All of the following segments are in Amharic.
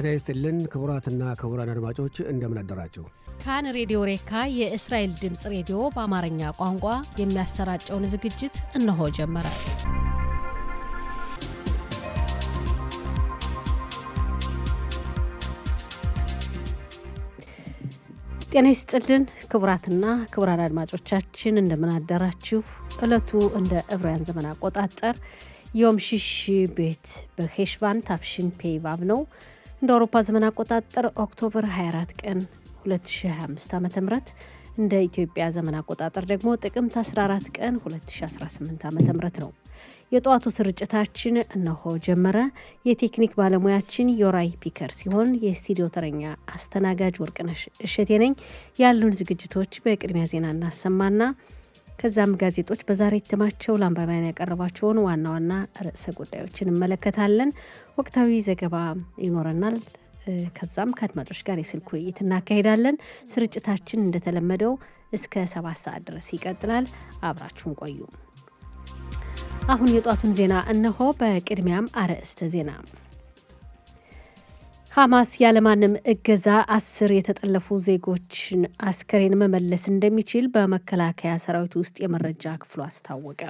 ጤና ይስጥልን ክቡራትና ክቡራን አድማጮች እንደምን አደራችሁ። ካን ሬዲዮ ሬካ የእስራኤል ድምጽ ሬዲዮ በአማርኛ ቋንቋ የሚያሰራጨውን ዝግጅት እነሆ ጀመረ። ጤና ይስጥልን ክቡራትና ክቡራን አድማጮቻችን እንደምን አደራችሁ። ዕለቱ እንደ ዕብራውያን ዘመን አቆጣጠር ዮም ሽሽ ቤት በሄሽቫን ታፍሽን ፔይባብ ነው። እንደ አውሮፓ ዘመን አቆጣጠር ኦክቶበር 24 ቀን 2025 ዓ.ም እንደ ኢትዮጵያ ዘመን አቆጣጠር ደግሞ ጥቅምት 14 ቀን 2018 ዓ.ም ነው። የጧቱ ስርጭታችን እነሆ ጀመረ። የቴክኒክ ባለሙያችን ዮራይ ፒከር ሲሆን የስቱዲዮ ተረኛ አስተናጋጅ ወርቅነሽ እሸቴ ነኝ። ያሉን ዝግጅቶች በቅድሚያ ዜና እናሰማና ከዛም ጋዜጦች በዛሬ እትማቸው ለአንባቢያን ያቀረባቸውን ዋና ዋና ርዕሰ ጉዳዮችን እንመለከታለን። ወቅታዊ ዘገባ ይኖረናል። ከዛም ከአድማጮች ጋር የስልክ ውይይት እናካሄዳለን። ስርጭታችን እንደተለመደው እስከ 7 ሰዓት ድረስ ይቀጥላል። አብራችሁን ቆዩ። አሁን የጧቱን ዜና እነሆ። በቅድሚያም አርዕስተ ዜና። ሐማስ ያለማንም እገዛ 10 የተጠለፉ ዜጎችን አስከሬን መመለስ እንደሚችል በመከላከያ ሰራዊት ውስጥ የመረጃ ክፍሉ አስታወቀ።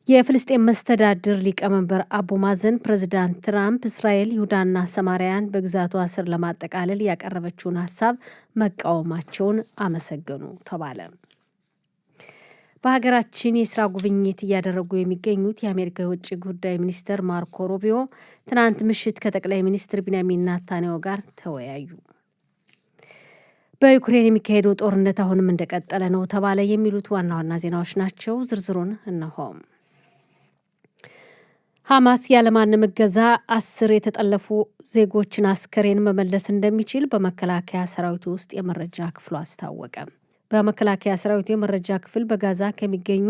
የፍልስጤም መስተዳድር ሊቀመንበር አቡ ማዘን ፕሬዝዳንት ትራምፕ እስራኤል ይሁዳና ሰማሪያን በግዛቷ ስር ለማጠቃለል ያቀረበችውን ሐሳብ መቃወማቸውን አመሰገኑ ተባለ። በሀገራችን የስራ ጉብኝት እያደረጉ የሚገኙት የአሜሪካ የውጭ ጉዳይ ሚኒስትር ማርኮ ሩቢዮ ትናንት ምሽት ከጠቅላይ ሚኒስትር ቢንያሚን ኔታንያሁ ጋር ተወያዩ። በዩክሬን የሚካሄደው ጦርነት አሁንም እንደቀጠለ ነው ተባለ። የሚሉት ዋና ዋና ዜናዎች ናቸው። ዝርዝሩን እነሆ። ሐማስ ያለማንም እገዛ 10 የተጠለፉ ዜጎችን አስከሬን መመለስ እንደሚችል በመከላከያ ሰራዊቱ ውስጥ የመረጃ ክፍሉ አስታወቀ። በመከላከያ ሰራዊቱ የመረጃ ክፍል በጋዛ ከሚገኙ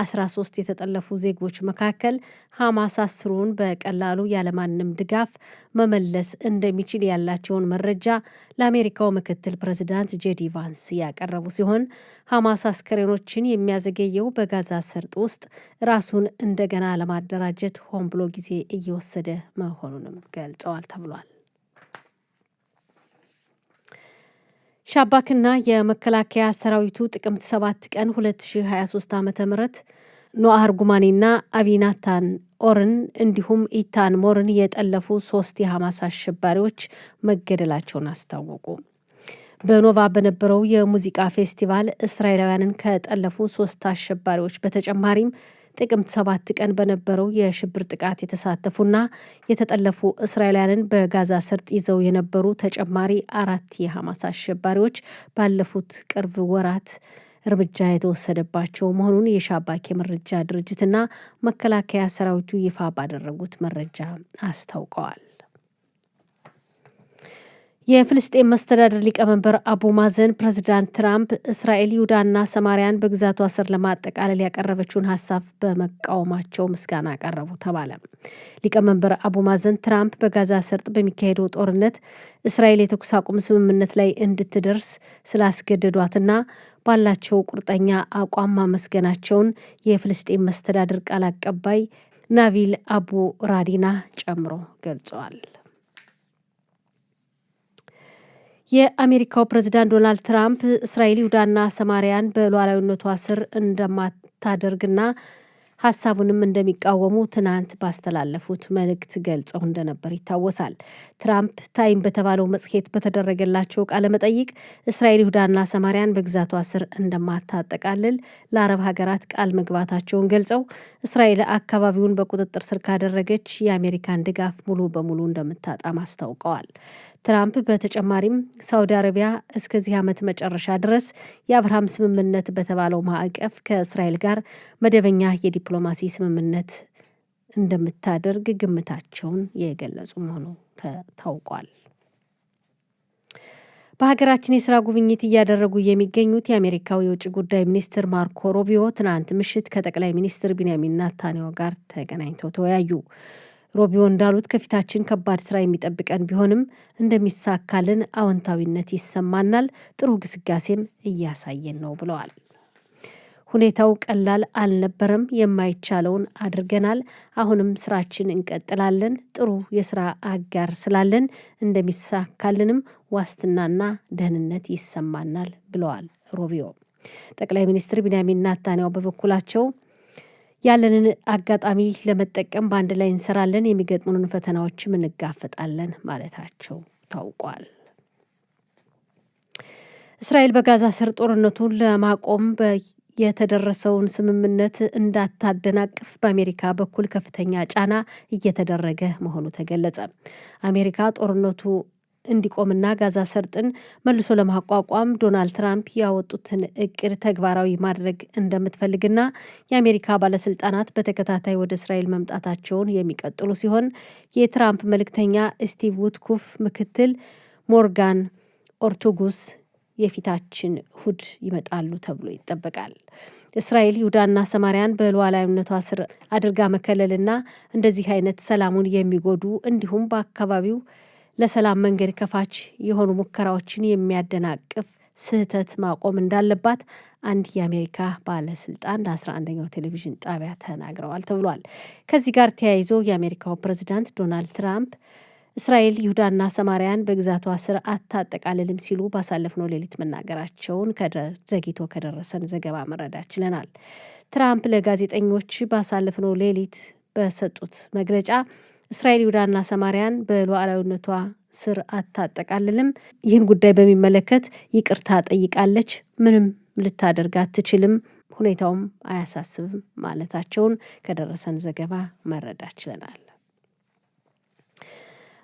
13 የተጠለፉ ዜጎች መካከል ሐማስ 10ሩን በቀላሉ ያለማንም ድጋፍ መመለስ እንደሚችል ያላቸውን መረጃ ለአሜሪካው ምክትል ፕሬዝዳንት ጄዲ ቫንስ ያቀረቡ ሲሆን ሐማስ አስከሬኖችን የሚያዘገየው በጋዛ ሰርጥ ውስጥ ራሱን እንደገና ለማደራጀት ሆን ብሎ ጊዜ እየወሰደ መሆኑንም ገልጸዋል ተብሏል። ሻባክና የመከላከያ ሰራዊቱ ጥቅምት 7 ቀን 2023 ዓ.ም ኖአር ጉማኒና አቢናታን ኦርን እንዲሁም ኢታን ሞርን የጠለፉ 3 የሐማስ አሸባሪዎች መገደላቸውን አስታወቁ። በኖቫ በነበረው የሙዚቃ ፌስቲቫል እስራኤላውያንን ከጠለፉ 3 አሸባሪዎች በተጨማሪም ጥቅምት 7 ቀን በነበረው የሽብር ጥቃት የተሳተፉና የተጠለፉ እስራኤላውያንን በጋዛ ሰርጥ ይዘው የነበሩ ተጨማሪ 4 የሐማስ አሸባሪዎች ባለፉት ቅርብ ወራት እርምጃ የተወሰደባቸው መሆኑን የሻባክ የመረጃ ድርጅትና መከላከያ ሰራዊቱ ይፋ ባደረጉት መረጃ አስታውቀዋል። የፍልስጤም መስተዳድር ሊቀመንበር አቡ ማዘን ፕሬዝዳንት ትራምፕ እስራኤል ይሁዳና ሰማሪያን በግዛቷ ስር ለማጠቃለል ያቀረበችውን ሐሳብ በመቃወማቸው ምስጋና አቀረቡ ተባለ። ሊቀመንበር አቡ ማዘን ትራምፕ በጋዛ ሰርጥ በሚካሄደው ጦርነት እስራኤል የተኩስ አቁም ስምምነት ላይ እንድትደርስ ስላስገደዷትና ባላቸው ቁርጠኛ አቋም ማመስገናቸውን የፍልስጤም መስተዳድር ቃል አቀባይ ናቪል አቡ ራዲና ጨምሮ ገልጸዋል። የአሜሪካው ፕሬዝዳንት ዶናልድ ትራምፕ እስራኤል ይሁዳና ሰማሪያን በሉዓላዊነቷ ስር እንደማታደርግና ሐሳቡንም እንደሚቃወሙ ትናንት ባስተላለፉት መልእክት ገልጸው እንደነበር ይታወሳል። ትራምፕ ታይም በተባለው መጽሔት በተደረገላቸው ቃለ መጠይቅ እስራኤል ይሁዳና ሰማሪያን በግዛቷ ስር እንደማታጠቃልል ለአረብ ሀገራት ቃል መግባታቸውን ገልጸው እስራኤል አካባቢውን በቁጥጥር ስር ካደረገች የአሜሪካን ድጋፍ ሙሉ በሙሉ እንደምታጣም አስታውቀዋል። ትራምፕ በተጨማሪም ሳውዲ አረቢያ እስከዚህ ዓመት መጨረሻ ድረስ የአብርሃም ስምምነት በተባለው ማዕቀፍ ከእስራኤል ጋር መደበኛ የዲፕሎማሲ ስምምነት እንደምታደርግ ግምታቸውን የገለጹ መሆኑ ታውቋል። በሀገራችን የስራ ጉብኝት እያደረጉ የሚገኙት የአሜሪካው የውጭ ጉዳይ ሚኒስትር ማርኮ ሩቢዮ ትናንት ምሽት ከጠቅላይ ሚኒስትር ቢንያሚን ኔታንያሁ ጋር ተገናኝተው ተወያዩ። ሩቢዮ እንዳሉት ከፊታችን ከባድ ስራ የሚጠብቀን ቢሆንም እንደሚሳካልን አዎንታዊነት ይሰማናል፣ ጥሩ ግስጋሴም እያሳየን ነው ብለዋል። ሁኔታው ቀላል አልነበረም። የማይቻለውን አድርገናል። አሁንም ስራችን እንቀጥላለን። ጥሩ የስራ አጋር ስላለን እንደሚሳካልንም ዋስትናና ደህንነት ይሰማናል ብለዋል ሩቢዮ። ጠቅላይ ሚኒስትር ቢንያሚን ኔታንያሁ በበኩላቸው ያለንን አጋጣሚ ለመጠቀም በአንድ ላይ እንሰራለን፣ የሚገጥሙንን ፈተናዎችም እንጋፈጣለን ማለታቸው ታውቋል። እስራኤል በጋዛ ሰርጥ ጦርነቱን ለማቆም የተደረሰውን ስምምነት እንዳታደናቅፍ በአሜሪካ በኩል ከፍተኛ ጫና እየተደረገ መሆኑ ተገለጸ። አሜሪካ ጦርነቱ እንዲቆምና ጋዛ ሰርጥን መልሶ ለማቋቋም ዶናልድ ትራምፕ ያወጡትን እቅድ ተግባራዊ ማድረግ እንደምትፈልግና የአሜሪካ ባለስልጣናት በተከታታይ ወደ እስራኤል መምጣታቸውን የሚቀጥሉ ሲሆን የትራምፕ መልእክተኛ ስቲቭ ውትኩፍ ምክትል ሞርጋን ኦርቱጉስ የፊታችን እሁድ ይመጣሉ ተብሎ ይጠበቃል። እስራኤል ይሁዳና ሰማሪያን በሉዓላዊነቷ ስር አድርጋ መከለልና እንደዚህ አይነት ሰላሙን የሚጎዱ እንዲሁም በአካባቢው ለሰላም መንገድ ከፋች የሆኑ ሙከራዎችን የሚያደናቅፍ ስህተት ማቆም እንዳለባት አንድ የአሜሪካ ባለስልጣን ለ11ኛው ቴሌቪዥን ጣቢያ ተናግረዋል ተብሏል። ከዚህ ጋር ተያይዞ የአሜሪካው ፕሬዚዳንት ዶናልድ ትራምፕ እስራኤል ይሁዳና ሰማሪያን በግዛቷ ስር አታጠቃልልም ሲሉ ባሳለፍነው ሌሊት መናገራቸውን ዘግይቶ ከደረሰን ዘገባ መረዳት ችለናል። ትራምፕ ለጋዜጠኞች ባሳለፍነው ሌሊት በሰጡት መግለጫ እስራኤል ይሁዳና ሰማሪያን በሉዓላዊነቷ ስር አታጠቃልልም፣ ይህን ጉዳይ በሚመለከት ይቅርታ ጠይቃለች፣ ምንም ልታደርግ አትችልም፣ ሁኔታውም አያሳስብም ማለታቸውን ከደረሰን ዘገባ መረዳት ችለናል።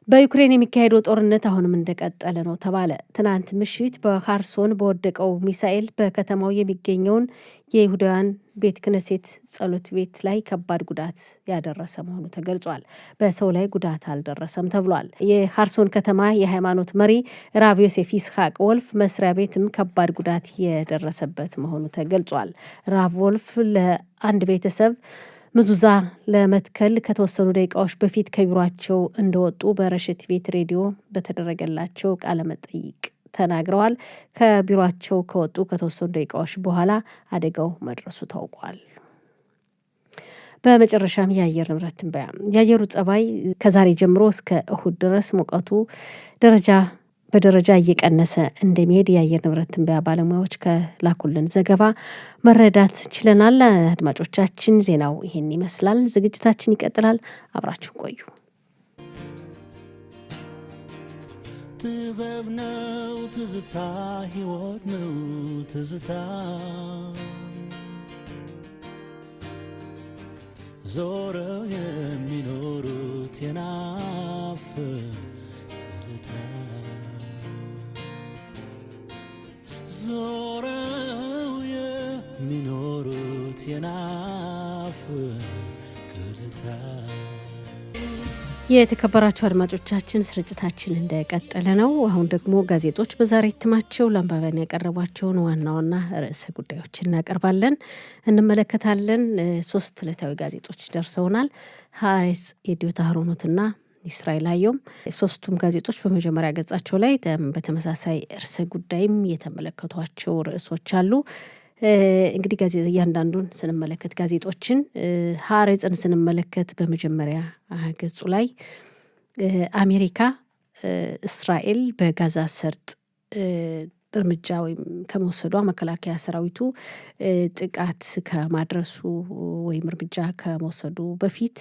በዩክሬን የሚካሄደው ጦርነት አሁንም እንደቀጠለ ነው ተባለ። ትናንት ምሽት በካርሶን በወደቀው ሚሳኤል በከተማው የሚገኘውን የይሁዳውያን ቤተ ክህነት ጸሎት ቤት ላይ ከባድ ጉዳት ያደረሰ መሆኑ ተገልጿል። በሰው ላይ ጉዳት አልደረሰም ተብሏል። የካርሶን ከተማ የሃይማኖት መሪ ራቭ ዮሴፍ ይስሐቅ ወልፍ መስሪያ ቤትም ከባድ ጉዳት የደረሰበት መሆኑ ተገልጿል። ራቭ ወልፍ ለአንድ ቤተሰብ ምዙዛ ለመትከል ከተወሰኑ ደቂቃዎች በፊት ከቢሯቸው እንደወጡ በረሽት ቤት ሬዲዮ በተደረገላቸው ቃለመጠይቅ ተናግረዋል። ከቢሯቸው ከወጡ ከተወሰኑ ደቂቃዎች በኋላ አደጋው መድረሱ ታውቋል። በመጨረሻም የአየር ንብረት ትንበያ። የአየሩ ጸባይ ከዛሬ ጀምሮ እስከ እሁድ ድረስ ሙቀቱ በደረጃ እየቀነሰ እንደሚሄድ የአየር ንብረት ትንበያ ባለሙያዎች ከላኩልን ዘገባ መረዳት ችለናል። አድማጮቻችን ዜናው ይሄን ይመስላል። ዝግጅታችን ይቀጥላል። አብራችሁ ቆዩ። ጥበብ ነው ትዝታ፣ ሕይወት ነው ትዝታ፣ ዞረው የሚኖሩት የናፍ ዞረው የሚኖሩት የናፍ ቅልታ። የተከበራችሁ አድማጮቻችን ስርጭታችን እንደቀጠለ ነው። አሁን ደግሞ ጋዜጦች በዛሬ እትማቸው ለአንባቢያን ያቀረቧቸውን ዋና ዋና ርዕሰ ጉዳዮች እናቀርባለን፣ እንመለከታለን። 3 ዕለታዊ ጋዜጦች ደርሰውናል። ሀሬጽ፣ የዲዮታ ሀሮኖትና እስራኤል አየሁም። 3ቱም ጋዜጦች በመጀመሪያ ገጻቸው ላይ በተመሳሳይ ርዕሰ ጉዳይም የተመለከቷቸው ርዕሶች አሉ። እንግዲህ እያንዳንዱን ስንመለከት ጋዜጦችን ሀሬጽን ስንመለከት በመጀመሪያ ገጹ ላይ አሜሪካ እስራኤል በጋዛ ሰርጥ እርምጃ ወይም ከመውሰዷ መከላከያ ሰራዊቱ ጥቃት ከማድረሱ ወይም እርምጃ ከመውሰዱ በፊት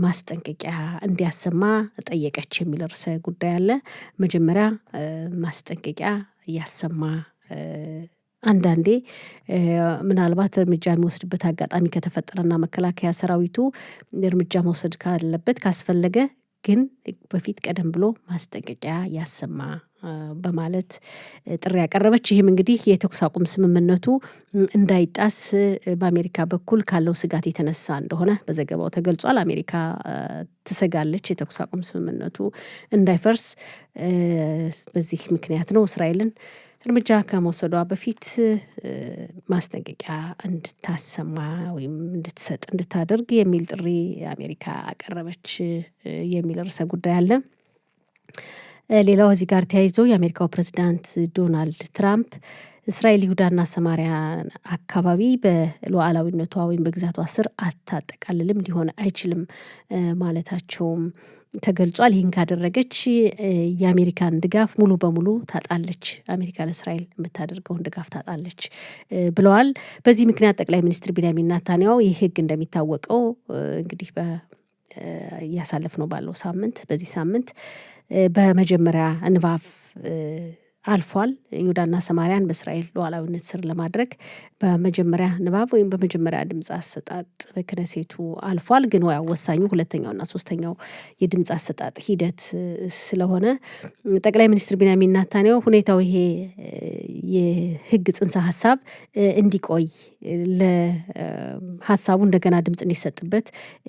ማስጠንቀቂያ እንዲያሰማ ጠየቀች የሚል ርዕሰ ጉዳይ አለ። መጀመሪያ ማስጠንቀቂያ እያሰማ አንዳንዴ ምናልባት እርምጃ የሚወስድበት አጋጣሚ ከተፈጠረና መከላከያ ሰራዊቱ እርምጃ መውሰድ ካለበት ካስፈለገ ግን በፊት ቀደም ብሎ ማስጠንቀቂያ ያሰማ በማለት ጥሪ ያቀረበች። ይህም እንግዲህ የተኩስ አቁም ስምምነቱ እንዳይጣስ በአሜሪካ በኩል ካለው ስጋት የተነሳ እንደሆነ በዘገባው ተገልጿል። አሜሪካ ትሰጋለች የተኩስ አቁም ስምምነቱ እንዳይፈርስ። በዚህ ምክንያት ነው እስራኤልን እርምጃ ከመውሰዷ በፊት ማስጠንቀቂያ እንድታሰማ ወይም እንድትሰጥ እንድታደርግ የሚል ጥሪ አሜሪካ አቀረበች የሚል ርዕሰ ጉዳይ አለ። ሌላው እዚህ ጋር ተያይዞ የአሜሪካው ፕሬዚዳንት ዶናልድ ትራምፕ እስራኤል ይሁዳና ሰማሪያ አካባቢ በሉዓላዊነቷ ወይም በግዛቷ ስር አታጠቃልልም፣ ሊሆን አይችልም ማለታቸውም ተገልጿል። ይህን ካደረገች የአሜሪካን ድጋፍ ሙሉ በሙሉ ታጣለች፣ አሜሪካ ለእስራኤል የምታደርገውን ድጋፍ ታጣለች ብለዋል። በዚህ ምክንያት ጠቅላይ ሚኒስትር ቢንያሚን ኔታንያሁ ይህ ህግ እንደሚታወቀው እንግዲህ እያሳለፍ ነው ባለው ሳምንት በዚህ ሳምንት በመጀመሪያ ንባብ አልፏል። ይሁዳና ሰማሪያን በእስራኤል ሉዓላዊነት ስር ለማድረግ በመጀመሪያ ንባብ ወይም በመጀመሪያ ድምፅ አሰጣጥ በክነሴቱ አልፏል። ግን ያው ወሳኙ ሁለተኛውና ሶስተኛው የድምፅ አሰጣጥ ሂደት ስለሆነ ጠቅላይ ሚኒስትር ቢንያሚን ኔታንያሁ ሁኔታው ይሄ የህግ ጽንሰ ሀሳብ እንዲቆይ ለሀሳቡ እንደገና ድምፅ እንዲሰጥበት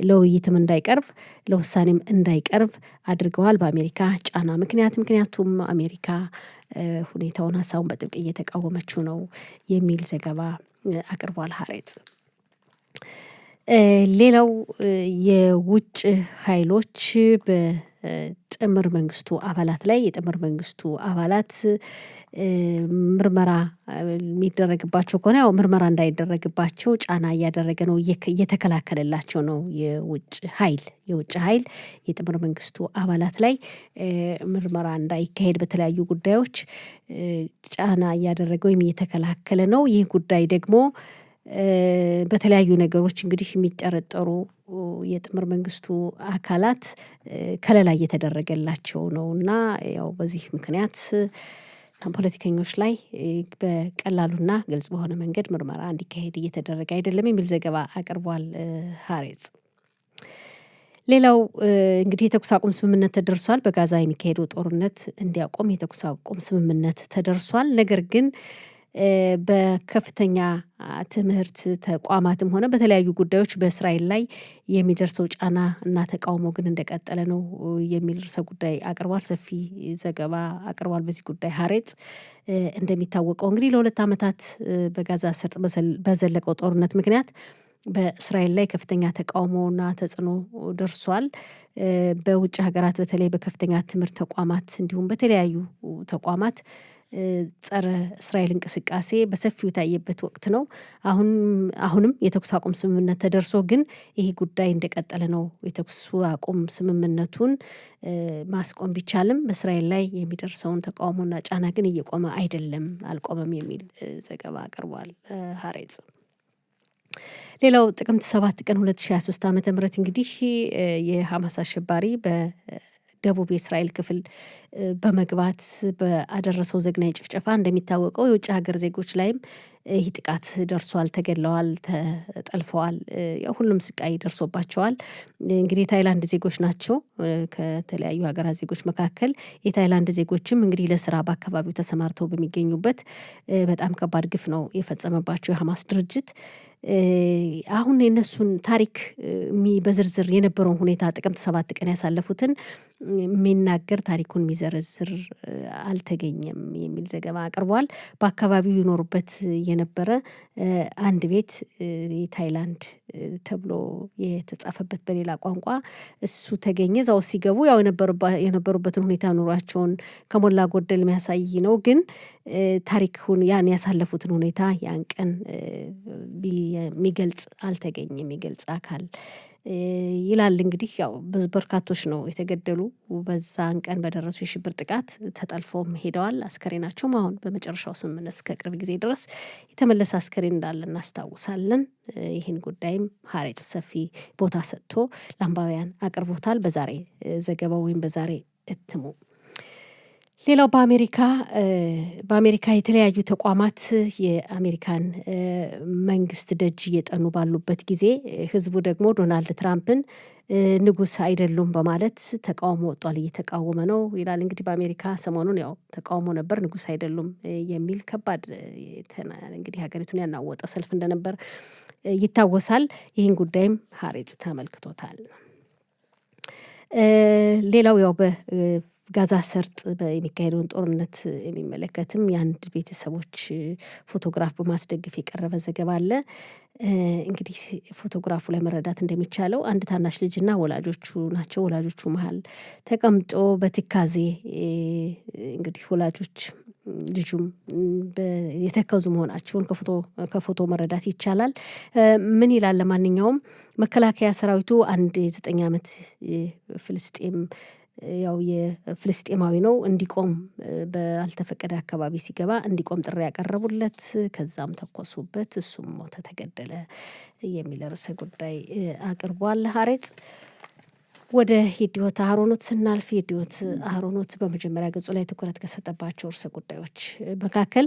ለውይይትም እንዳይቀርብ ለውሳኔም እንዳይቀርብ አድርገዋል በአሜሪካ ጫና ምክንያቱም አሜሪካ ሁኔታውን ሀሳቡን በጥብቅ እየተቃወመችው ነው የሚል ዘገባ አቅርቧል ሀሬጽ። ሌላው የውጭ ኃይሎች በጥምር መንግስቱ አባላት ላይ የጥምር መንግስቱ አባላት ምርመራ የሚደረግባቸው ከሆነ ያው ምርመራ እንዳይደረግባቸው ጫና እያደረገ ነው፣ እየተከላከለላቸው ነው። የውጭ ኃይል የጥምር መንግስቱ አባላት ላይ ምርመራ እንዳይካሄድ በተለያዩ ጉዳዮች ጫና እያደረገ ወይም እየተከላከለ ነው። ይህ ጉዳይ ደግሞ በተለያዩ ነገሮች እንግዲህ የሚጠረጠሩ የጥምር መንግስቱ አካላት ከለላ እየተደረገላቸው ነው እና ያው በዚህ ምክንያት ፖለቲከኞች ላይ በቀላሉና ግልጽ በሆነ መንገድ ምርመራ እንዲካሄድ እየተደረገ አይደለም የሚል ዘገባ አቅርቧል ሀሬጽ። ሌላው እንግዲህ የተኩስ አቁም ስምምነት ተደርሷል። በጋዛ የሚካሄደው ጦርነት እንዲያቆም የተኩስ አቁም ስምምነት ተደርሷል። ነገር ግን በከፍተኛ ትምህርት ተቋማትም ሆነ በተለያዩ ጉዳዮች በእስራኤል ላይ የሚደርሰው ጫና እና ተቃውሞ ግን እንደቀጠለ ነው የሚል ርዕሰ ጉዳይ አቅርቧል። ሰፊ ዘገባ አቅርቧል በዚህ ጉዳይ ሀሬጽ። እንደሚታወቀው እንግዲህ ለ2 ዓመታት በጋዛ ሰርጥ በዘለቀው ጦርነት ምክንያት በእስራኤል ላይ ከፍተኛ ተቃውሞና ተጽዕኖ ደርሷል። በውጭ ሀገራት በተለይ በከፍተኛ ትምህርት ተቋማት እንዲሁም በተለያዩ ተቋማት ጸረ እስራኤል እንቅስቃሴ በሰፊው የታየበት ወቅት ነው። አሁንም የተኩስ አቁም ስምምነት ተደርሶ ግን ይሄ ጉዳይ እንደቀጠለ ነው። የተኩስ አቁም ስምምነቱን ማስቆም ቢቻልም በእስራኤል ላይ የሚደርሰውን ተቃውሞና ጫና ግን እየቆመ አይደለም፣ አልቆመም የሚል ዘገባ አቅርቧል ሀሬጽ። ሌላው ጥቅምት 7 ቀን 2023 ዓ.ም እንግዲህ የሐማስ አሸባሪ ደቡብ የእስራኤል ክፍል በመግባት በአደረሰው ዘግናኝ ጭፍጨፋ እንደሚታወቀው የውጭ ሀገር ዜጎች ላይም ይህ ጥቃት ደርሷል፣ ተገድለዋል፣ ተጠልፈዋል፣ ሁሉም ስቃይ ደርሶባቸዋል። እንግዲህ የታይላንድ ዜጎች ናቸው። ከተለያዩ ሀገራት ዜጎች መካከል የታይላንድ ዜጎችም እንግዲህ ለስራ በአካባቢው ተሰማርተው በሚገኙበት በጣም ከባድ ግፍ ነው የፈጸመባቸው የሐማስ ድርጅት። አሁን የነሱን ታሪክ በዝርዝር የነበረውን ሁኔታ ጥቅምት 7 ቀን ያሳለፉትን የሚናገር ታሪኩን የሚዘረዝር አልተገኘም የሚል ዘገባ አቅርቧል። በአካባቢው ይኖሩበት የነበረ አንድ ቤት ታይላንድ ተብሎ የተጻፈበት በሌላ ቋንቋ እሱ ተገኘ። እዛው ሲገቡ ያው የነበሩበትን ሁኔታ ኑሯቸውን ከሞላ ጎደል የሚያሳይ ነው። ግን ታሪኩን ያን ያሳለፉትን ሁኔታ ያን ቀን የሚገልጽ አልተገኘም፣ የሚገልጽ አካል ይላል። እንግዲህ ያው በርካቶች ነው የተገደሉ በዛን ቀን በደረሱ የሽብር ጥቃት ተጠልፈውም ሄደዋል። አስከሬናቸውም አሁን በመጨረሻው ስምምነት እስከ ቅርብ ጊዜ ድረስ የተመለሰ አስከሬን እንዳለ እናስታውሳለን። ይህን ጉዳይም ሀሬጽ ሰፊ ቦታ ሰጥቶ ለአንባቢያን አቅርቦታል በዛሬ ዘገባው ወይም በዛሬ እትሙ። ሌላው በአሜሪካ የተለያዩ ተቋማት የአሜሪካን መንግስት ደጅ እየጠኑ ባሉበት ጊዜ ህዝቡ ደግሞ ዶናልድ ትራምፕን ንጉስ አይደሉም በማለት ተቃውሞ ወጧል፣ እየተቃወመ ነው ይላል። እንግዲህ በአሜሪካ ሰሞኑን ያው ተቃውሞ ነበር፣ ንጉስ አይደሉም የሚል ከባድ እንግዲህ ሀገሪቱን ያናወጠ ሰልፍ እንደነበር ይታወሳል። ይህን ጉዳይም ሀሬጽ ተመልክቶታል። ሌላው ያው ጋዛ ሰርጥ የሚካሄደውን ጦርነት የሚመለከትም የአንድ ቤተሰቦች ፎቶግራፍ በማስደግፍ የቀረበ ዘገባ አለ። እንግዲህ ፎቶግራፉ ላይ መረዳት እንደሚቻለው አንድ ታናሽ ልጅና ወላጆቹ ናቸው። ወላጆቹ መሀል ተቀምጦ በትካዜ እንግዲህ ወላጆች ልጁም የተከዙ መሆናቸውን ከፎቶ መረዳት ይቻላል። ምን ይላል? ለማንኛውም መከላከያ ሰራዊቱ አንድ የ9 ዓመት ፍልስጤም ያው የፍልስጤማዊ ነው እንዲቆም ባልተፈቀደ አካባቢ ሲገባ እንዲቆም ጥሪ ያቀረቡለት፣ ከዛም ተኮሱበት፣ እሱም ሞተ፣ ተገደለ የሚል ርዕሰ ጉዳይ አቅርቧል ሀሬጽ። ወደ የዲዮት አህሮኖት ስናልፍ የዲዮት አህሮኖት በመጀመሪያ ገጹ ላይ ትኩረት ከሰጠባቸው ርዕሰ ጉዳዮች መካከል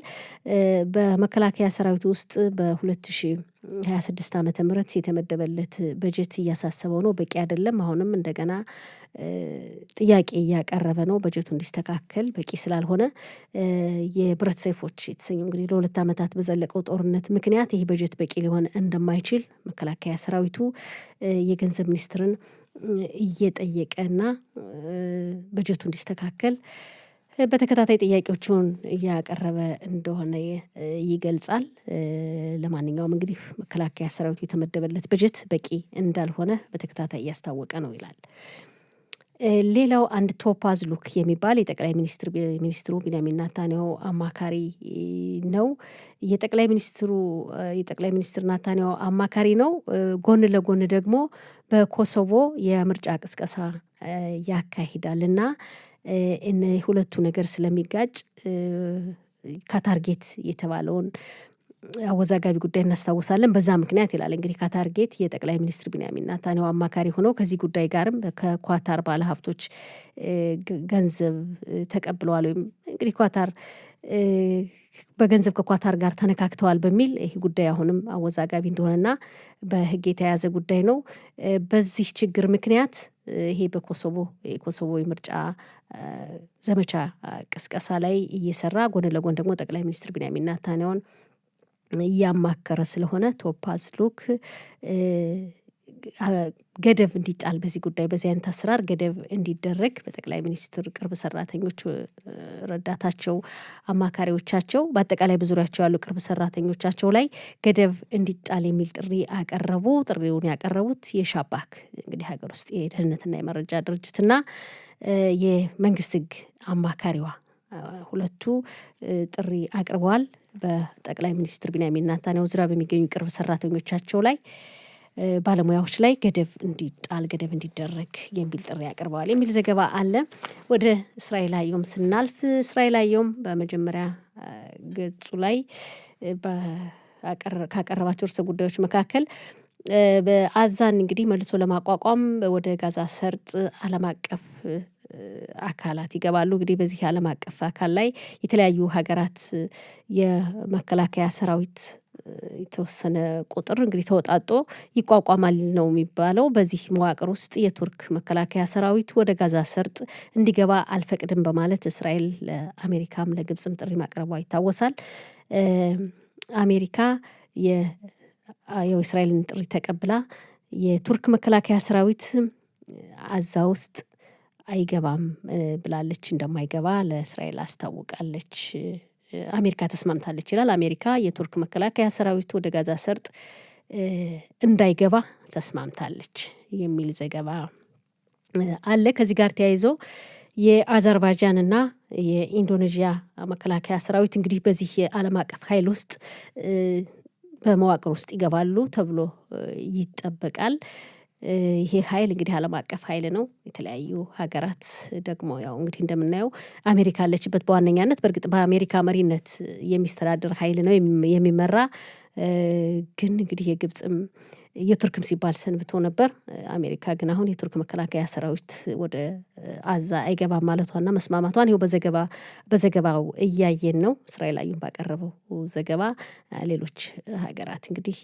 በመከላከያ ሰራዊት ውስጥ በ2026 ዓመተ ምህረት የተመደበለት በጀት እያሳሰበው ነው፣ በቂ አይደለም። አሁንም እንደገና ጥያቄ እያቀረበ ነው በጀቱ እንዲስተካከል፣ በቂ ስላልሆነ የብረት ሰይፎች የተሰኙ እንግዲህ ለ2 ዓመታት በዘለቀው ጦርነት ምክንያት ይህ በጀት በቂ ሊሆን እንደማይችል መከላከያ ሰራዊቱ የገንዘብ ሚኒስትርን እየጠየቀና በጀቱ እንዲስተካከል በተከታታይ ጥያቄዎቹን እያቀረበ እንደሆነ ይገልጻል። ለማንኛውም እንግዲህ መከላከያ ሰራዊቱ የተመደበለት በጀት በቂ እንዳልሆነ በተከታታይ እያስታወቀ ነው ይላል። ሌላው አንድ ቶፓዝ ሉክ የሚባል የጠቅላይ ሚኒስትሩ ቢንያሚን ኔታንያሁ አማካሪ ነው። የጠቅላይ ሚኒስትር ኔታንያሁ አማካሪ ነው። ጎን ለጎን ደግሞ በኮሶቮ የምርጫ ቅስቀሳ ያካሂዳል እና ሁለቱ ነገር ስለሚጋጭ ካታርጌት የተባለውን አወዛጋቢ ጉዳይ እናስታውሳለን። በዛ ምክንያት ይላል እንግዲህ ካታርጌት የጠቅላይ ሚኒስትር ቢንያሚን ኔታንያሁ አማካሪ ሆነው ከዚህ ጉዳይ ጋርም ከኳታር ባለሀብቶች ገንዘብ ተቀብለዋል፣ ወይም እንግዲህ ኳታር በገንዘብ ከኳታር ጋር ተነካክተዋል በሚል ይህ ጉዳይ አሁንም አወዛጋቢ እንደሆነና በሕግ የተያዘ ጉዳይ ነው። በዚህ ችግር ምክንያት ይሄ የኮሶቮ የምርጫ ዘመቻ ቅስቀሳ ላይ እየሰራ ጎን ለጎን ደግሞ ጠቅላይ ሚኒስትር ቢንያሚን ኔታንያሁን እያማከረ ስለሆነ ቶፓዝ ሉክ ገደብ እንዲጣል በዚህ ጉዳይ በዚህ አይነት አሰራር ገደብ እንዲደረግ በጠቅላይ ሚኒስትር ቅርብ ሰራተኞች፣ ረዳታቸው፣ አማካሪዎቻቸው በአጠቃላይ በዙሪያቸው ያሉ ቅርብ ሰራተኞቻቸው ላይ ገደብ እንዲጣል የሚል ጥሪ አቀረቡ። ጥሪውን ያቀረቡት የሻባክ እንግዲህ ሀገር ውስጥ የደህንነትና የመረጃ ድርጅትና የመንግስት ህግ አማካሪዋ ሁለቱ ጥሪ አቅርበዋል። በጠቅላይ ሚኒስትር ቢንያሚን ኔታንያሁ ዙሪያ በሚገኙ ቅርብ ሰራተኞቻቸው ላይ ባለሙያዎች ላይ ገደብ እንዲጣል ገደብ እንዲደረግ የሚል ጥሪ ያቀርበዋል የሚል ዘገባ አለ። ወደ እስራኤል አየሁም ስናልፍ እስራኤል አየሁም በመጀመሪያ ገጹ ላይ ካቀረባቸው ርዕሰ ጉዳዮች መካከል በአዛን እንግዲህ መልሶ ለማቋቋም ወደ ጋዛ ሰርጥ ዓለም አቀፍ አካላት ይገባሉ። እንግዲህ በዚህ ዓለም አቀፍ አካል ላይ የተለያዩ ሀገራት የመከላከያ ሰራዊት የተወሰነ ቁጥር እንግዲህ ተወጣጦ ይቋቋማል ነው የሚባለው። በዚህ መዋቅር ውስጥ የቱርክ መከላከያ ሰራዊት ወደ ጋዛ ሰርጥ እንዲገባ አልፈቅድም በማለት እስራኤል ለአሜሪካም ለግብፅም ጥሪ ማቅረቧ ይታወሳል። አሜሪካ የእስራኤልን ጥሪ ተቀብላ የቱርክ መከላከያ ሰራዊት አዛ ውስጥ አይገባም ብላለች፣ እንደማይገባ ለእስራኤል አስታውቃለች። አሜሪካ ተስማምታለች ይላል። አሜሪካ የቱርክ መከላከያ ሰራዊት ወደ ጋዛ ሰርጥ እንዳይገባ ተስማምታለች የሚል ዘገባ አለ። ከዚህ ጋር ተያይዞ የአዘርባይጃንና የኢንዶኔዥያ መከላከያ ሰራዊት እንግዲህ በዚህ የዓለም አቀፍ ኃይል ውስጥ በመዋቅር ውስጥ ይገባሉ ተብሎ ይጠበቃል። ይሄ ኃይል እንግዲህ ዓለም አቀፍ ኃይል ነው። የተለያዩ ሀገራት ደግሞ ያው እንግዲህ እንደምናየው አሜሪካ አለችበት በዋነኛነት። በእርግጥ በአሜሪካ መሪነት የሚስተዳደር ኃይል ነው የሚመራ። ግን እንግዲህ የግብፅም የቱርክም ሲባል ሰንብቶ ነበር። አሜሪካ ግን አሁን የቱርክ መከላከያ ሰራዊት ወደ አዛ አይገባም ማለቷና መስማማቷን ይኸው በዘገባው እያየን ነው። እስራኤል አዩን ባቀረበው ዘገባ ሌሎች ሀገራት እንግዲህ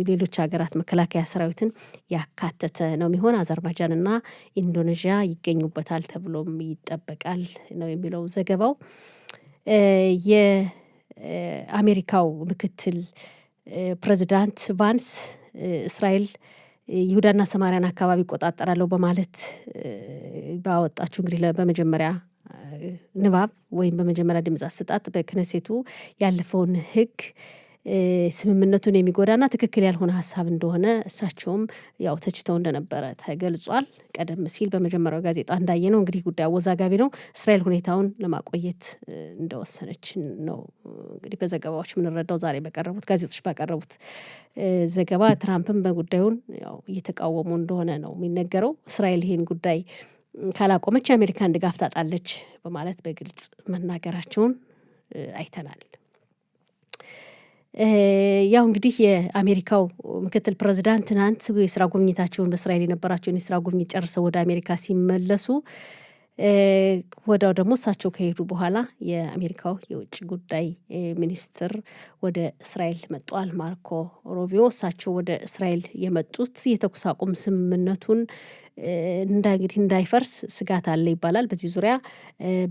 ሌሎች ሀገራት መከላከያ ሰራዊትን ያካተተ ነው የሚሆን። አዘርባይጃንና ኢንዶኔዥያ ይገኙበታል ተብሎም ይጠበቃል ነው የሚለው ዘገባው። የአሜሪካው ምክትል ፕሬዚዳንት ቫንስ እስራኤል ይሁዳና ሰማሪያን አካባቢ ይቆጣጠራለሁ በማለት ባወጣችሁ እንግዲህ በመጀመሪያ ንባብ ወይም በመጀመሪያ ድምፅ አሰጣጥ በክነሴቱ ያለፈውን ሕግ ስምምነቱን የሚጎዳና ትክክል ያልሆነ ሀሳብ እንደሆነ እሳቸውም ያው ተችተው እንደነበረ ተገልጿል። ቀደም ሲል በመጀመሪያው ጋዜጣ እንዳየነው እንግዲህ ጉዳዩ አወዛጋቢ ነው። እስራኤል ሁኔታውን ለማቆየት እንደወሰነች ነው እንግዲህ በዘገባዎች የምንረዳው። ዛሬ በቀረቡት ጋዜጦች ባቀረቡት ዘገባ ትራምፕም በጉዳዩን ያው እየተቃወሙ እንደሆነ ነው የሚነገረው። እስራኤል ይሄን ጉዳይ ካላቆመች የአሜሪካን ድጋፍ ታጣለች በማለት በግልጽ መናገራቸውን አይተናል። ያው እንግዲህ የአሜሪካው ምክትል ፕሬዝዳንት ትናንት የስራ ጉብኝታቸውን በእስራኤል የነበራቸውን የስራ ጉብኝት ጨርሰው ወደ አሜሪካ ሲመለሱ ወዳው ደግሞ እሳቸው ከሄዱ በኋላ የአሜሪካው የውጭ ጉዳይ ሚኒስትር ወደ እስራኤል መጥቷል፣ ማርኮ ሩቢዮ። እሳቸው ወደ እስራኤል የመጡት የተኩስ አቁም ስምምነቱን እንግዲህ እንዳይፈርስ ስጋት አለ ይባላል። በዚህ ዙሪያ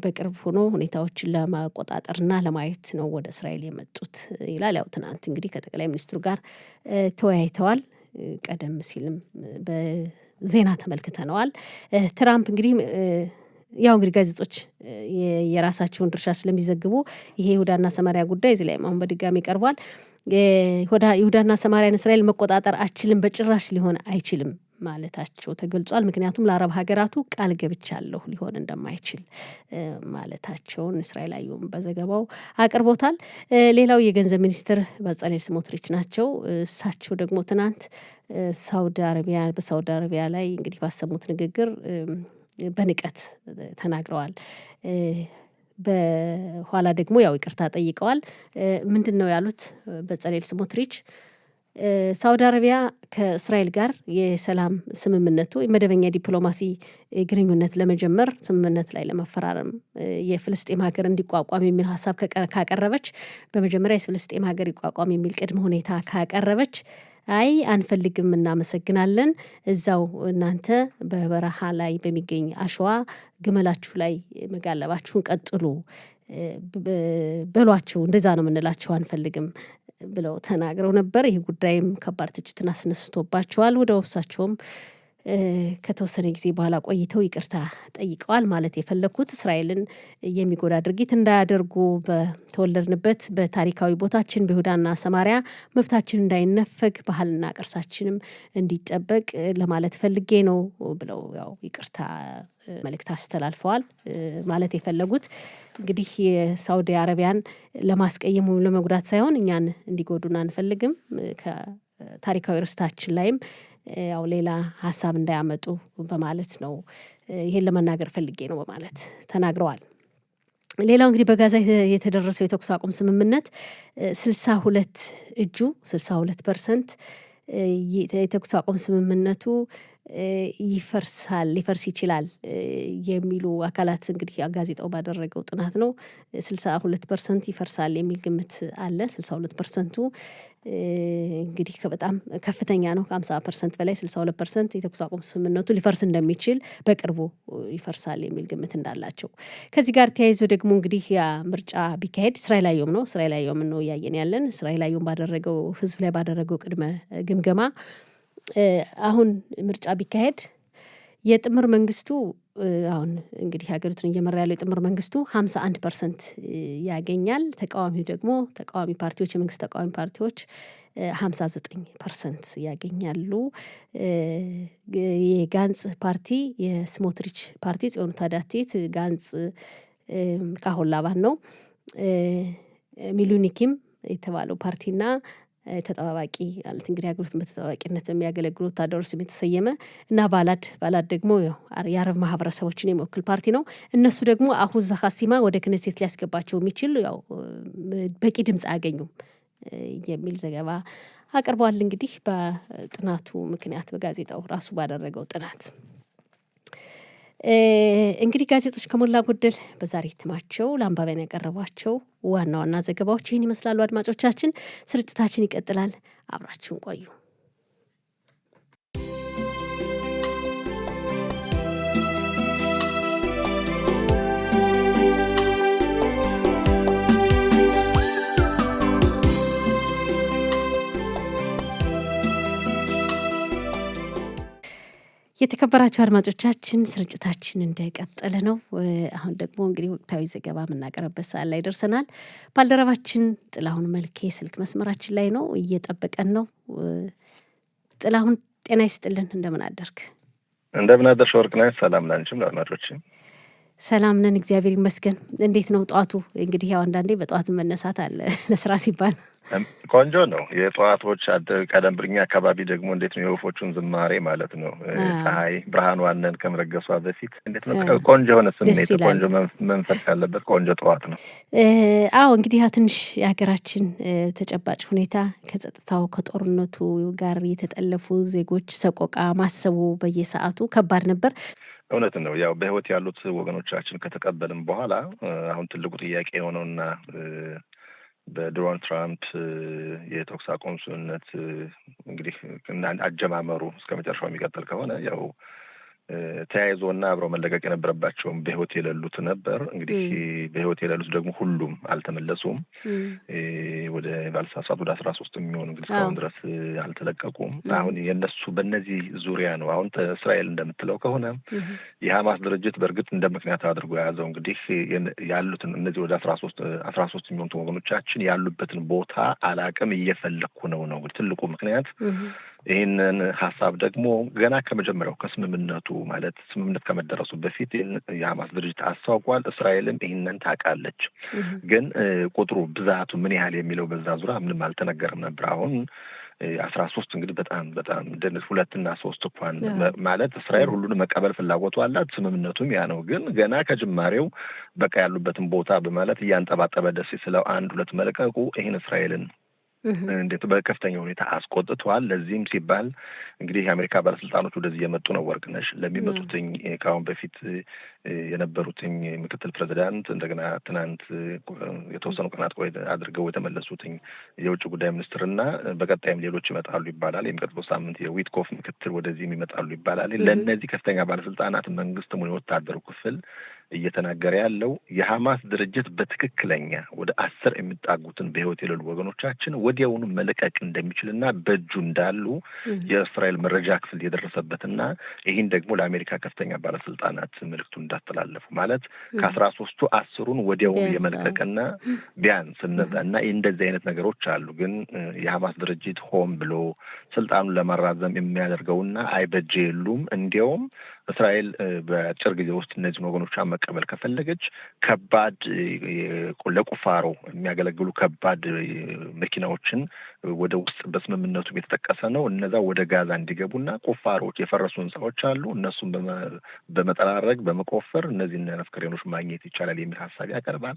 በቅርብ ሆኖ ሁኔታዎችን ለማቆጣጠርና ለማየት ነው ወደ እስራኤል የመጡት ይላል። ያው ትናንት እንግዲህ ከጠቅላይ ሚኒስትሩ ጋር ተወያይተዋል። ቀደም ሲልም በዜና ተመልክተነዋል። ትራምፕ እንግዲህ ያው እንግዲህ ጋዜጦች የራሳቸውን ድርሻ ስለሚዘግቡ ይሄ ይሁዳና ሰማሪያ ጉዳይ እዚህ ላይ አሁን በድጋሚ ቀርቧል። ይሁዳና ሰማሪያን እስራኤል መቆጣጠር አችልም፣ በጭራሽ ሊሆን አይችልም ማለታቸው ተገልጿል። ምክንያቱም ለአረብ ሀገራቱ ቃል ገብቻለሁ ሊሆን እንደማይችል ማለታቸውን እስራኤል አየሁም በዘገባው አቅርቦታል። ሌላው የገንዘብ ሚኒስትር በጸሌል ስሞትሪች ናቸው። እሳቸው ደግሞ ትናንት በሳውዲ አረቢያ ላይ እንግዲህ ባሰሙት ንግግር በንቀት ተናግረዋል። በኋላ ደግሞ ያው ይቅርታ ጠይቀዋል። ምንድን ነው ያሉት? በጸሌል ስሞትሪች ሳውዲ አረቢያ ከእስራኤል ጋር የሰላም ስምምነቱ መደበኛ ዲፕሎማሲ ግንኙነት ለመጀመር ስምምነት ላይ ለመፈራረም የፍልስጤም ሀገር እንዲቋቋም የሚል ሀሳብ ካቀረበች፣ በመጀመሪያ የፍልስጤም ሀገር ይቋቋም የሚል ቅድመ ሁኔታ ካቀረበች አይ አንፈልግም፣ እናመሰግናለን፣ እዛው እናንተ በበረሃ ላይ በሚገኝ አሸዋ ግመላችሁ ላይ መጋለባችሁን ቀጥሉ በሏቸው፣ እንደዛ ነው የምንላቸው፣ አንፈልግም ብለው ተናግረው ነበር። ይህ ጉዳይም ከባድ ትችትን አስነስቶባቸዋል። ወደ እሳቸውም ከተወሰነ ጊዜ በኋላ ቆይተው ይቅርታ ጠይቀዋል። ማለት የፈለኩት እስራኤልን የሚጎዳ ድርጊት እንዳያደርጉ፣ በተወለድንበት በታሪካዊ ቦታችን በይሁዳና ሰማሪያ መብታችን እንዳይነፈግ፣ ባህልና ቅርሳችንም እንዲጠበቅ ለማለት ፈልጌ ነው ብለው ያው ይቅርታ መልእክት አስተላልፈዋል። ማለት የፈለጉት እንግዲህ የሳውዲ አረቢያን ለማስቀየም ወይም ለመጉዳት ሳይሆን እኛን እንዲጎዱን አንፈልግም፣ ከታሪካዊ ርስታችን ላይም ያው ሌላ ሀሳብ እንዳያመጡ በማለት ነው ይሄን ለመናገር ፈልጌ ነው በማለት ተናግረዋል። ሌላው እንግዲህ በጋዛ የተደረሰው የተኩስ አቁም ስምምነት 62% የተኩስ አቁም ስምምነቱ ሊፈርስ ይችላል የሚሉ አካላት እንግዲህ ጋዜጣው ባደረገው ጥናት ነው 62% ይፈርሳል የሚል ግምት አለ። 62% እንግዲህ በጣም ከፍተኛ ነው። ከ50% በላይ 62% የተኩስ አቁም ስምምነቱ ሊፈርስ እንደሚችል፣ በቅርቡ ይፈርሳል የሚል ግምት እንዳላቸው። ከዚህ ጋር ተያይዞ ደግሞ እንግዲህ ያ ምርጫ ቢካሄድ እስራኤል አየሁም ነው እያየን ያለን። እስራኤል አየሁም ባደረገው ህዝብ ላይ ባደረገው ቅድመ ግምገማ አሁን ምርጫ ቢካሄድ የጥምር መንግስቱ አሁን እንግዲህ ሀገሪቱን እየመራ ያለው የጥምር መንግስቱ 51% ያገኛል። ተቃዋሚ ፓርቲዎች የመንግስት ተቃዋሚ ፓርቲዎች 59% ያገኛሉ። የጋንጽ ፓርቲ የስሞትሪች ፓርቲ ጽዮኑ ታዳቲት ጋንጽ ካሁን ላባን ነው። ሚሉኒኪም የተባለው ፓርቲና ተጠባባቂ ማለት እንግዲህ ሀገሪቱን በተጠባባቂነት የሚያገለግሉ ወታደሮች ስም የተሰየመ እና ባላድ ደግሞ የአረብ ማህበረሰቦችን የሚወክል ፓርቲ ነው። እነሱ ደግሞ አሁን ዛኻሲማ ወደ ክነሴት ሊያስገባቸው የሚችል ያው በቂ ድምፅ አያገኙም የሚል ዘገባ አቅርቧል። እንግዲህ በጥናቱ ምክንያት በጋዜጣው ራሱ ባደረገው ጥናት እንግዲህ ጋዜጦች ከሞላ ጎደል በዛሬ እትማቸው ለአንባቢያን ያቀረቧቸው ዋና ዋና ዘገባዎች ይህን ይመስላሉ። አድማጮቻችን፣ ስርጭታችን ይቀጥላል። አብራችሁን ቆዩ። የተከበራችሁ አድማጮቻችን ስርጭታችን እንደቀጠለ ነው። አሁን ደግሞ እንግዲህ ወቅታዊ ዘገባ የምናቀርብበት ሰዓት ላይ ደርሰናል። ባልደረባችን ጥላሁን መልኬ ስልክ መስመራችን ላይ ነው፣ እየጠበቀን ነው። ጥላሁን ጤና ይስጥልን፣ እንደምን አደርክ? እንደምን አደርሽ ወርቅነሽ? ሰላም ላንቺም ለአድማጮችም። ሰላም ነን፣ እግዚአብሔር ይመስገን። እንዴት ነው ጧቱ? እንግዲህ ያው አንዳንዴ በጧት መነሳት አለ ለስራ ሲባል ቆንጆ ነው። የጠዋቶች ቀደም ብኛ አካባቢ ደግሞ እንዴት ነው የወፎቹን ዝማሬ ማለት ነው። ፀሐይ ብርሃኗን ከመረገሷ በፊት እንዴት ነው ቆንጆ የሆነ ስሜት፣ ቆንጆ መንፈስ ያለበት ቆንጆ ጠዋት ነው። አዎ እንግዲህ ትንሽ የሀገራችን ተጨባጭ ሁኔታ ከጸጥታው ከጦርነቱ ጋር የተጠለፉ ዜጎች ሰቆቃ ማሰቡ በየሰዓቱ ከባድ ነበር። እውነት ነው። ያው በህይወት ያሉት ወገኖቻችን ከተቀበልም በኋላ አሁን ትልቁ ጥያቄ የሆነውና በዶናልድ ትራምፕ የተኩስ አቁም ስምምነት እንግዲህ አጀማመሩ እስከ መጨረሻው የሚቀጥል ከሆነ ያው ተያይዞና አብረው መለቀቅ የነበረባቸውም በህይወት የሌሉት ነበር። እንግዲህ በህይወት የሌሉት ደግሞ ሁሉም አልተመለሱም። ወደ ባልሳሳት ወደ 13 የሚሆኑ እንግዲህ እስካሁን ድረስ አልተለቀቁም። አሁን የነሱ በእነዚህ ዙሪያ ነው አሁን እስራኤል እንደምትለው ከሆነ የሐማስ ድርጅት በእርግጥ እንደ ምክንያት አድርጎ የያዘው እንግዲህ ያሉትን እነዚህ ወደ 13 የሚሆኑት ወገኖቻችን ያሉበትን ቦታ አላቅም እየፈለኩ ነው ትልቁ ምክንያት። ይህንን ሀሳብ ደግሞ ገና ከመጀመሪያው ከስምምነቱ ማለት ስምምነት ከመደረሱ በፊት የሐማስ ድርጅት አስታውቋል። እስራኤልም ይህንን ታውቃለች። ግን ቁጥሩ ብዛቱ ምን ያህል የሚለው በዛ ዙሪያ ምንም አልተነገረም ነበር። አሁን 13 እንግዲህ በጣም 2 እና 3 እንኳን ማለት እስራኤል ሁሉንም መቀበል ፍላጎቱ አላት። ስምምነቱም ያ ነው። ግን ገና ከጅማሬው በቃ ያሉበትን ቦታ በማለት እያንጠባጠበ ደስ ስለው 1-2 መለቀቁ ይህን እስራኤልን እንዴት በከፍተኛ ሁኔታ አስቆጥቷል። ለዚህም ሲባል እንግዲህ የአሜሪካ ባለስልጣኖች ወደዚህ የመጡ ነው ወርቅነሽ። ለሚመጡትኝ ከአሁን በፊት የነበሩትኝ ምክትል ፕሬዚዳንት እንደገና ትናንት የተወሰኑ ቀናት ቆይ አድርገው የተመለሱትኝ የውጭ ጉዳይ ሚኒስትርና በቀጣይም ሌሎች ይመጣሉ ይባላል። የሚቀጥለው ሳምንት የዊትኮፍ ምክትል ወደዚህም ይመጣሉ ይባላል። ለእነዚህ ከፍተኛ ባለስልጣናት መንግስትም የወታደሩ ክፍል እየተናገረ ያለው የሐማስ ድርጅት በትክክለኛ ወደ 10 የሚጣጉትን በህይወት የሌሉ ወገኖቻችን ወዲያውኑ መለቀቅ እንደሚችልና በእጁ እንዳሉ የእስራኤል መረጃ ክፍል የደረሰበትና ይህን ደግሞ ለአሜሪካ ከፍተኛ ባለስልጣናት መልዕክቱ እንዳስተላለፉ ማለት ከ13ቱ 10ን ወዲያውኑ የመለቀቅና ቢያንስ እና እንደዚህ አይነት ነገሮች አሉ። ግን የሐማስ ድርጅት ሆን ብሎ ስልጣኑን ለማራዘም የሚያደርገውና አይበጀ የሉም። እንዲያውም እስራኤል በአጭር ጊዜ ውስጥ እነዚህን ወገኖቿን መቀበል ከፈለገች ከባድ ለቁፋሮ የሚያገለግሉ ከባድ መኪናዎችን ወደ ውስጥ በስምምነቱም የተጠቀሰ ነው። እነዛ ወደ ጋዛ እንዲገቡና ቁፋሮች የፈረሱ ህንጻዎች አሉ፣ እነሱም በመጠራረግ በመቆፈር እነዚህን አስከሬኖች ማግኘት ይቻላል የሚል ሀሳብ ያቀርባል።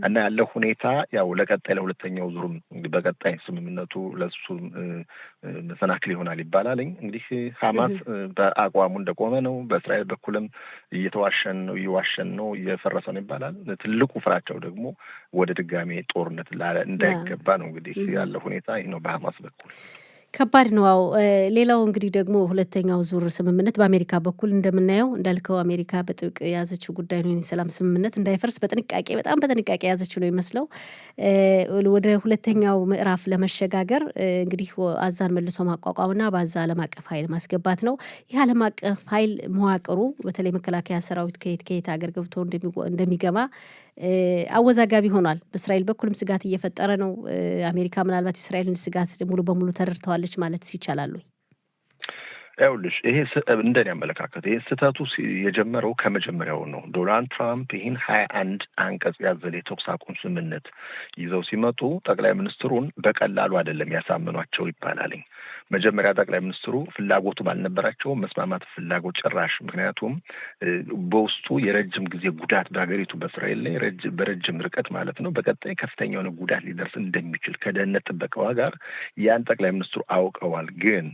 እና ያለው ሁኔታ ያው ለቀጣይ ለሁለተኛው ዙርም በቀጣይ ስምምነቱ ለሱ መሰናክል ይሆናል ይባላል። እንግዲህ ሐማስ በአቋሙ እንደቆመ ነው። በእስራኤል በኩልም እየዋሸን ነው እየፈረሰ ነው ይባላል። ትልቁ ፍራቸው ደግሞ ወደ ድጋሜ ጦርነት እንዳይገባ ነው። እንግዲህ ያለው ሁኔታ ይህ ነው በሐማስ በኩል ከባድ ነው። ሌላው እንግዲህ ደግሞ ሁለተኛው ዙር ስምምነት በአሜሪካ በኩል እንደምናየው እንዳልከው አሜሪካ በጥብቅ የያዘችው ጉዳይ ነው። የሰላም ስምምነት እንዳይፈርስ በጣም በጥንቃቄ የያዘችው ነው ይመስለው። ወደ ሁለተኛው ምዕራፍ ለመሸጋገር እንግዲህ አዛን መልሶ ማቋቋምና በአዛ ዓለም አቀፍ ኃይል ማስገባት ነው። ይህ ዓለም አቀፍ ኃይል መዋቅሩ በተለይ መከላከያ ሰራዊት ከየት ሀገር ገብቶ እንደሚገባ አወዛጋቢ ሆኗል። በእስራኤል በኩልም ስጋት እየፈጠረ ነው። አሜሪካ ምናልባት የእስራኤልን ስጋት ሙሉ በሙሉ ተረድተዋል ማለት ይቻላል ወይ? ይኸውልሽ ይሄ እንደኔ አመለካከት ይሄ ስህተቱ የጀመረው ከመጀመሪያው ነው። ዶናልድ ትራምፕ ይህን 21 አንቀጽ ያዘለ የተኩስ አቁም ስምምነት ይዘው ሲመጡ ጠቅላይ ሚኒስትሩን በቀላሉ አይደለም ያሳምኗቸው ይባላልኝ። መጀመሪያ ጠቅላይ ሚኒስትሩ ፍላጎቱ ባልነበራቸው መስማማት ፍላጎት ጭራሽ። ምክንያቱም በውስጡ የረጅም ጊዜ ጉዳት በሀገሪቱ በእስራኤል ላይ በረጅም ርቀት ማለት ነው በቀጣይ ከፍተኛ የሆነ ጉዳት ሊደርስ እንደሚችል ከደህንነት ጥበቃዋ ጋር ያን ጠቅላይ ሚኒስትሩ አውቀዋል። ግን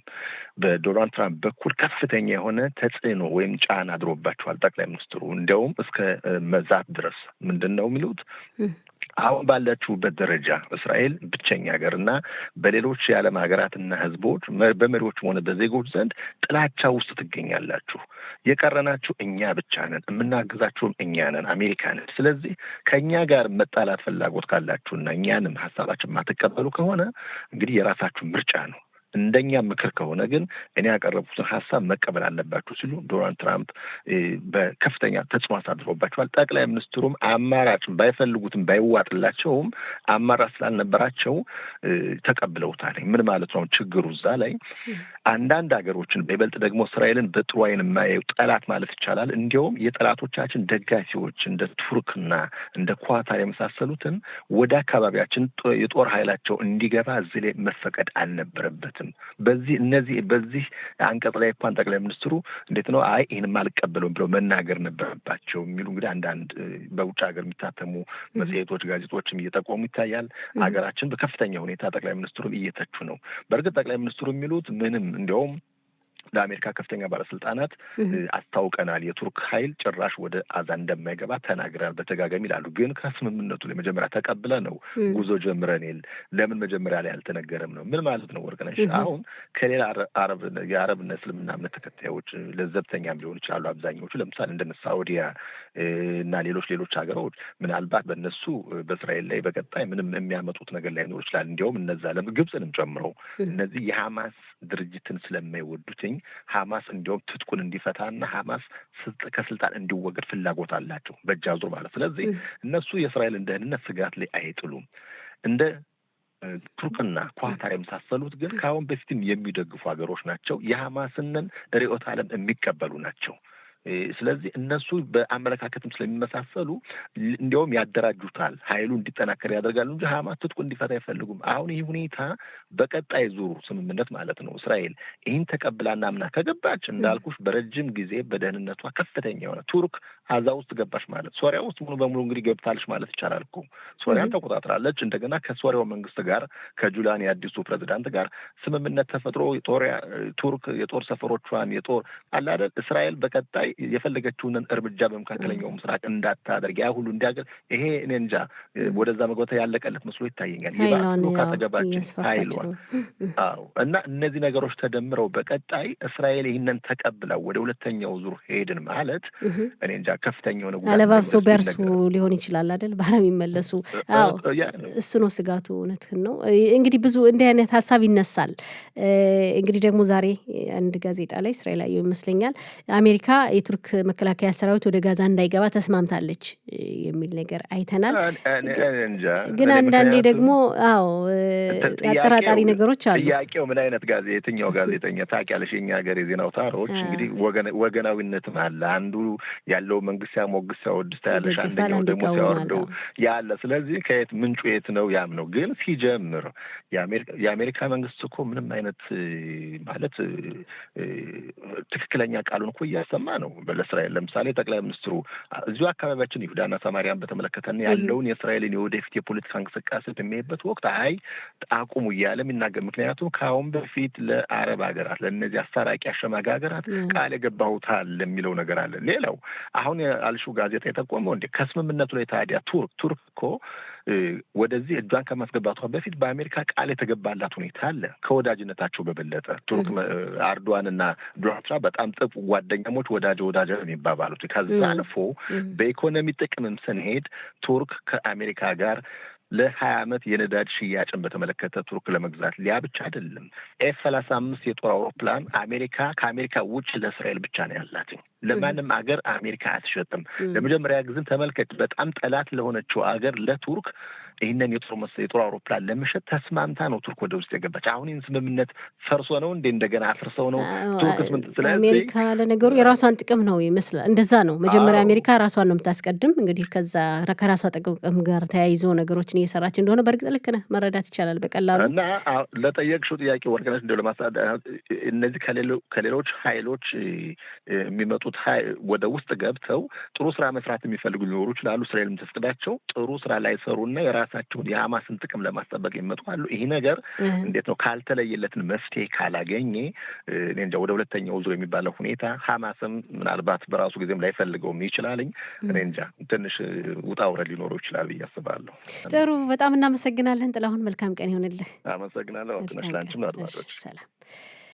በዶናልድ ትራምፕ በኩል ከፍተኛ የሆነ ተጽዕኖ ወይም ጫና አድሮባቸዋል ጠቅላይ ሚኒስትሩ። እንዲያውም እስከ መዛት ድረስ ምንድን ነው የሚሉት አሁን ባላችሁበት ደረጃ እስራኤል ብቸኛ ሀገርና በሌሎች የዓለም ሀገራትና ህዝቦች በመሪዎችም ሆነ በዜጎች ዘንድ ጥላቻ ውስጥ ትገኛላችሁ። የቀረናችሁ እኛ ብቻ ነን፣ የምናግዛችሁም እኛ ነን፣ አሜሪካ ነን። ስለዚህ ከእኛ ጋር መጣላት ፍላጎት ካላችሁና እኛንም ሀሳባችን ማትቀበሉ ከሆነ እንግዲህ የራሳችሁ ምርጫ ነው። እንደኛ ምክር ከሆነ ግን እኔ ያቀረቡትን ሀሳብ መቀበል አለባችሁ ሲሉ ዶናልድ ትራምፕ በከፍተኛ ተጽዕኖ አሳድሮባቸዋል። ጠቅላይ ሚኒስትሩም አማራጭ ባይፈልጉትም ባይዋጥላቸውም አማራጭ ስላልነበራቸው ተቀብለውታል። ምን ማለት ነው ችግሩ? እዛ ላይ አንዳንድ ሀገሮችን በይበልጥ ደግሞ እስራኤልን በጥሩ ዓይን የማያዩ ጠላት ማለት ይቻላል እንዲያውም የጠላቶቻችን ደጋፊዎች እንደ ቱርክና እንደ ኳታር የመሳሰሉትን ወደ አካባቢያችን የጦር ኃይላቸው እንዲገባ እዚህ ላይ መፈቀድ አልነበረበትም። በዚህ አንቀጽ ላይ እንኳን ጠቅላይ ሚኒስትሩ እንዴት ነው ይህንም አልቀበለውም ብለው መናገር ነበረባቸው የሚሉ እንግዲህ አንዳንድ በውጭ ሀገር የሚታተሙ መጽሔቶች፣ ጋዜጦችም እየጠቆሙ ይታያል። ሀገራችን በከፍተኛ ሁኔታ ጠቅላይ ሚኒስትሩን እየተቹ ነው። በእርግጥ ጠቅላይ ሚኒስትሩ የሚሉት ምንም እንዲያውም ለአሜሪካ ከፍተኛ ባለስልጣናት አስታውቀናል፣ የቱርክ ኃይል ጭራሽ ወደ አዛ እንደማይገባ ተናግረናል በተጋጋሚ ይላሉ። ግን ከስምምነቱ ላይ መጀመሪያ ተቀብለ ነው ጉዞ ጀምረን ለምን መጀመሪያ ላይ አልተነገረም ነው? ምን ማለት ነው ወርቅነሽ? አሁን ከሌላ የአረብና እስልምና እምነት ተከታዮች ለዘብተኛም ሊሆኑ ይችላሉ አብዛኞቹ። ለምሳሌ እንደ ሳዑዲያ እና ሌሎች ሀገሮች ምናልባት በእነሱ በእስራኤል ላይ በቀጣይ ምንም የሚያመጡት ነገር ላይኖር ይችላል። እንዲያውም እነዛ ግብፅንም ጨምረው እነዚህ የሐማስ ድርጅትን ስለማይወዱትኝ ሐማስ እንዲያውም ትጥቁን እንዲፈታና ሐማስ ከስልጣን እንዲወገድ ፍላጎት አላቸው በእጅ አዙር ማለት። ስለዚህ እነሱ የእስራኤልን ደህንነት ስጋት ላይ አይጥሉም። እንደ ቱርክና ኳታር የመሳሰሉት ግን ከአሁን በፊትም የሚደግፉ ሀገሮች ናቸው። የሐማስንን ርዕዮተ ዓለም የሚቀበሉ ናቸው። ስለዚህ እነሱ በአመለካከትም ስለሚመሳሰሉ እንዲያውም ያደራጁታል፣ ኃይሉ እንዲጠናከር ያደርጋሉ እንጂ ሐማስ ትጥቁ እንዲፈታ አይፈልጉም። አሁን ይህ ሁኔታ በቀጣይ ዙሩ ስምምነት ማለት ነው እስራኤል ይህን ተቀብላና አምና ከገባች እንዳልኩሽ በረጅም ጊዜ በደህንነቷ ከፍተኛ የሆነ ቱርክ አዛ ውስጥ ገባች ማለት ሶሪያ ውስጥ ሙሉ በሙሉ እንግዲህ ገብታለች ማለት ይቻላል እኮ ሶሪያን ተቆጣጥራለች። እንደገና ከሶሪያው መንግስት ጋር ከጁላኒ አዲሱ ፕሬዚዳንት ጋር ስምምነት ተፈጥሮ ቱርክ የጦር ሰፈሮቿን አለ አይደል እስራኤል በቀጣይ የፈለገችውን እርምጃ በመካከለኛው ምስራቅ እንዳታደርግ ያ ሁሉ እንዲያገር ይሄ እኔ እንጃ ወደዛ መግባት ያለቀለት መስሎ ይታየኛል። ይባሉ ካጠገባችን ኃይሏን እና እነዚህ ነገሮች ተደምረው በቀጣይ እስራኤል ይህንን ተቀብለው ወደ ሁለተኛው ዙር ሄድን ማለት እኔ እንጃ ከፍተኛ የሆነ አለባብሰው በእርሱ ሊሆን ይችላል አይደል ባህራ የሚመለሱ እሱ ነው ስጋቱ። እውነትህን ነው። እንግዲህ ብዙ እንዲህ አይነት ሀሳብ ይነሳል። እንግዲህ ደግሞ ዛሬ አንድ ጋዜጣ ላይ እስራኤላዊ ይመስለኛል አሜሪካ የቱርክ መከላከያ ሰራዊት ወደ ጋዛ እንዳይገባ ተስማምታለች የሚል ነገር አይተናል። ግን አንዳንዴ ደግሞ አጠራጣሪ ነገሮች አሉ። ጥያቄው ምን አይነት የትኛው ጋዜጠኛ ታውቂያለሽ? የኛ ሀገር የዜና አውታሮች እንግዲህ ወገናዊነትም አለ። አንዱ ያለው መንግስት ሲያሞግስ ሲያወድስ ታያለሽ፣ አንደኛው ደግሞ ሲያወርደው ያለ። ስለዚህ ከየት ምንጩ የት ነው? ያም ነው። ግን ሲጀምር የአሜሪካ መንግስት እኮ ምንም አይነት ማለት ትክክለኛ ቃሉን እኮ እያሰማ ነው ለእስራኤል። ለምሳሌ ጠቅላይ ሚኒስትሩ እዚሁ አካባቢያችን ይሁዳና ሰማሪያን በተመለከተን ያለውን የእስራኤልን የወደፊት የፖለቲካ እንቅስቃሴ በሚሄድበት ወቅት አቁሙ እያለ የሚናገር ምክንያቱም ከአሁን በፊት ለአረብ ሀገራት ለእነዚህ አስታራቂ አሸማጋ ሀገራት ቃል የገባሁታል የሚለው ነገር አለ። ሌላው አሁን አልሹ ጋዜጣ የጠቆመው ከስምምነቱ ላይ ታዲያ ቱርክ እኮ ወደዚህ እጇን ከማስገባቷ በፊት በአሜሪካ ቃል የተገባላት ሁኔታ አለ። ከወዳጅነታቸው በበለጠ ቱርክ አርዶዋን እና ዶናልድ ትራምፕ በጣም ጥብቅ ጓደኛሞች ወዳጅ የሚባባሉት ከዛ አልፎ በኢኮኖሚ ጥቅምም ስንሄድ ቱርክ ከአሜሪካ ጋር ለ20 ዓመት የነዳጅ ሽያጭን በተመለከተ ቱርክ ለመግዛት ሊያ ብቻ አይደለም F-35 የጦር አውሮፕላን ከአሜሪካ ውጭ ለእስራኤል ብቻ ነው ያላት። ለማንም አገር አሜሪካ አትሸጥም። ለመጀመሪያ ጊዜ ተመልከት፣ በጣም ጠላት ለሆነችው አገር ለቱርክ ይህንን የጦር አውሮፕላን ለመሸጥ ተስማምታ ነው ቱርክ ወደ ውስጥ የገባች። አሁን ይህን ስምምነት ፈርሶ ነው እንደገና አፍርሰው ነው ቱርክ ስለዚህ አሜሪካ ለነገሩ የራሷን ጥቅም ነው ይመስላል። እንደዛ ነው መጀመሪያ አሜሪካ ራሷን ነው የምታስቀድም። እንግዲህ ከዛ ከራሷ ጥቅም ጋር ተያይዞ ነገሮችን እየሰራች እንደሆነ በእርግጥ ልክ ነህ፣ መረዳት ይቻላል በቀላሉ። እና ለጠየቅሽው ጥያቄ ወርቅነሽ እንደው ለማሳደ እነዚህ ከሌሎች ኃይሎች የሚመጡት ወደ ውስጥ ገብተው ጥሩ ስራ መስራት የሚፈልጉ ሊኖሩ ይችላሉ። እስራኤል የምትፈቅዳቸው ጥሩ ስራ ላይ ሰሩና የራሳቸውን የሐማስን ጥቅም ለማስጠበቅ ይመጡ አሉ። ይሄ ነገር እንዴት ነው ካልተለየለትን መፍትሄ ካላገኘ እኔ እንጃ ወደ ሁለተኛው ዙር የሚባለው ሁኔታ ሐማስም ምናልባት በራሱ ጊዜም ላይፈልገውም ይችላልኝ። እኔ እንጃ ትንሽ ውጣ ውረድ ሊኖረው ይችላል ብዬ አስባለሁ። ጥሩ፣ በጣም እናመሰግናለን ጥላሁን። መልካም ቀን ይሆንልህ። አመሰግናለሁ። ወጥነሽ ላንቺም አድማጮች ሰላም።